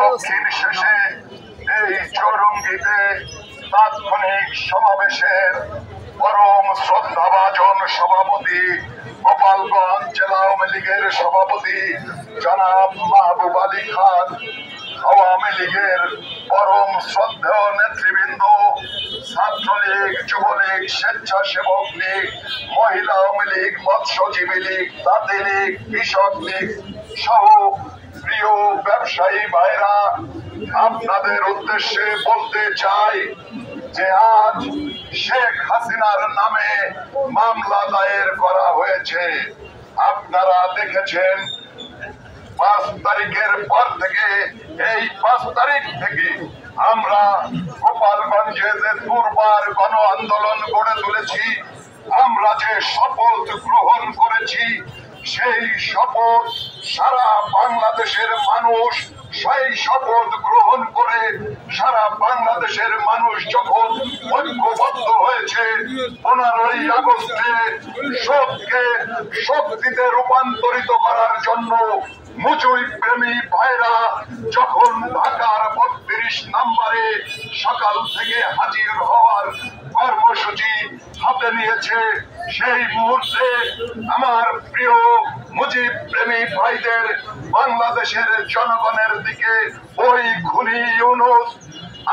দক্ষিণ শেষে এই চৌরঙ্গিতে তাৎক্ষণিক সমাবেশের পরম শ্রদ্ধাভাজন সভাপতি গোপালগঞ্জ জেলা আওয়ামী লীগের সভাপতি জনাব মাহবুব আলী খান, আওয়ামী লীগের পরম শ্রদ্ধেয় নেতৃবৃন্দ, ছাত্রলীগ, যুবলীগ, স্বেচ্ছাসেবক লীগ, মহিলা আওয়ামী লীগ, মৎস্যজীবী লীগ, তাঁতি লীগ, কৃষক লীগ সহ প্রিয় ব্যবসায়ী ভাইরা, আপনাদের উদ্দেশ্যে বলতে চাই যে আজ শেখ হাসিনার নামে মামলা দায়ের করা হয়েছে। আপনারা দেখেছেন 5 তারিখের পর থেকে, এই 5 তারিখ থেকে আমরা গোপালগঞ্জে যে দুর্বার গণ আন্দোলন গড়ে তুলেছি, আমরা যে শপথ গ্রহণ করেছি, সেই শপথ সারা বাংলাদেশের মানুষ সেই শপথ গ্রহণ করে সারা বাংলাদেশের মানুষ যখন ঐক্যবদ্ধ হয়েছে 15ই আগস্টে শোককে শক্তিতে রূপান্তরিত করার জন্য মুজিব প্রেমী ভাইরা যখন ঢাকার 32 নম্বরে সকাল থেকে হাজির হওয়ার কর্মসূচি হাতে নিয়েছে, সেই মুহূর্তে আমার প্রিয় মুজিব প্রেমী ভাইদের, বাংলাদেশের জনগণের দিকে ওই খুনি ইউনূস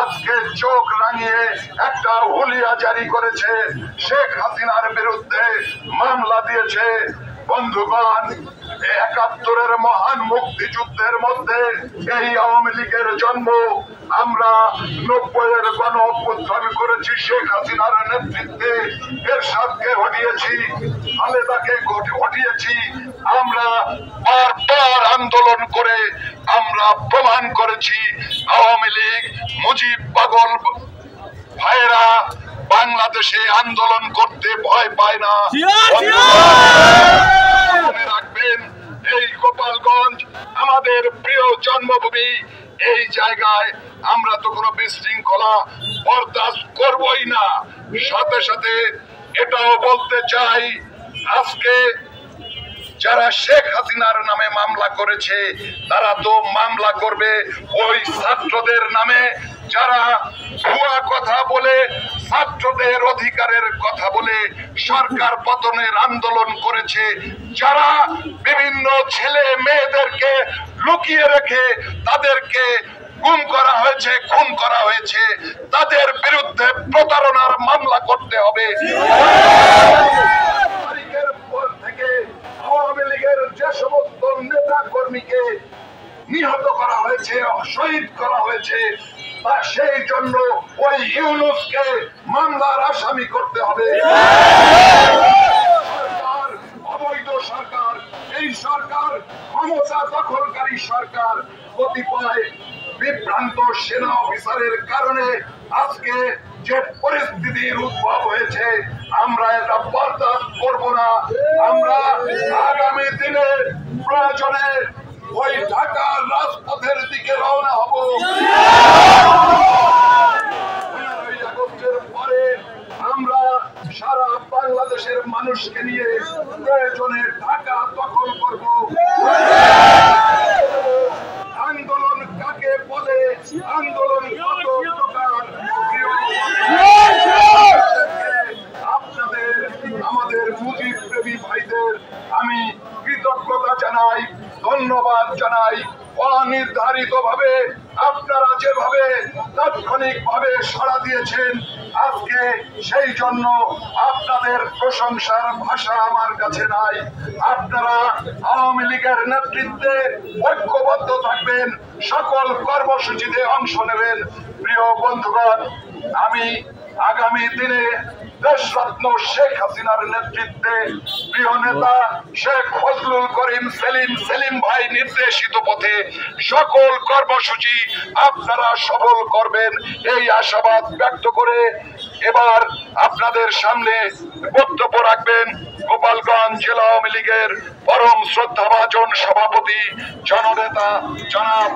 আজকে চোখ রাঙিয়ে একটা হুলিয়া জারি করেছে, শেখ হাসিনার বিরুদ্ধে মামলা দিয়েছে। বন্ধুগণ, ৭১-এর মহান মুক্তিযুদ্ধের মধ্যে এই আওয়ামী লীগের জন্ম। আমরা ৯০-এর গণ অভ্যুত্থান করেছি শেখ হাসিনার নেতৃত্বে, এরশাদকে হটিয়েছি, খালেদাকে হটিয়েছি। আমরা বারবার আন্দোলন করে আমরা প্রমাণ করেছি আওয়ামী লীগ মুজিব পাগল ভাইরা বাংলাদেশে আন্দোলন করতে ভয় পায় না। মনে রাখবেন, এই গোপালগঞ্জ আমাদের প্রিয় জন্মভূমি, এই জায়গায় আমরা তো কোনো বিশৃঙ্খলা বরদাস্ত করবই না। সাথে সাথে এটাও বলতে চাই, আজকে যারা শেখ হাসিনার নামে মামলা করেছে তারা তো মামলা করবে ওই ছাত্রদের নামে, যারা ভুয়া কথা বলে ছাত্রদের অধিকারের কথা বলে সরকার পতনের আন্দোলন করেছে, যারা বিভিন্ন ছেলে মেয়েদেরকে লুকিয়ে রেখে তাদেরকে গুম করা হয়েছে, খুন করা হয়েছে, তাদের বিরুদ্ধে প্রতারণার মামলা করতে হবে। তারিখের পর থেকে আওয়ামী লীগের যে সমস্ত নেতা কর্মীকে নিহত করা হয়েছে, শহীদ করা হয়েছে, তা সেই জন্য ওই ইউনূসকে মামলার আসামি করতে হবে। সরকার অবৈধ সরকার, এই সরকার ক্ষমতা দখলকারী সরকার, কতিপয় বিভ্রান্ত সেনা অফিসারের কারণে আজকে যে পরিস্থিতির উদ্ভব হয়েছে, আমরা এটা বরদাস্ত করব না। আমরা আগামী দিনে প্রয়োজনে ওই ঢাকার রাজপথের দিকে রওনা হব। 15ই আগস্টের পরে আমরা সারা বাংলাদেশের মানুষকে নিয়ে প্রয়োজনে ঢাকা দখল করব। আন্দোলন কাকে বলে, আন্দোলন কত প্রকার, আপনাদের আমাদের মুজিব প্রেমী ভাইদের আমি কৃতজ্ঞতা জানাই, ধন্যবাদ জানাই। অনির্ধারিত ভাবে আপনারা যেভাবে তাৎক্ষণিক ভাবে সাড়া দিয়েছেন আজকে, সেই জন্য আপনাদের প্রশংসার ভাষা আমার কাছে নাই। আপনারা আওয়ামী লীগের নেতৃত্বে ঐক্যবদ্ধ থাকবেন, সকল কর্মসূচিতে অংশ নেবেন। প্রিয় বন্ধুগণ, আমি আগামী দিনে দেশরত্ন শেখ হাসিনার নেতৃত্বে প্রিয় নেতা শেখ ফজলুল করিম সেলিম ভাই নির্দেশিত পথে সকল কর্মসূচি আপনারা সফল করবেন, এই আশাবাদ ব্যক্ত করে এবার আপনাদের সামনে বক্তব্য রাখবেন গোপালগঞ্জ জেলা আওয়ামী লীগের পরম শ্রদ্ধাভাজন সভাপতি জননেতা জনাব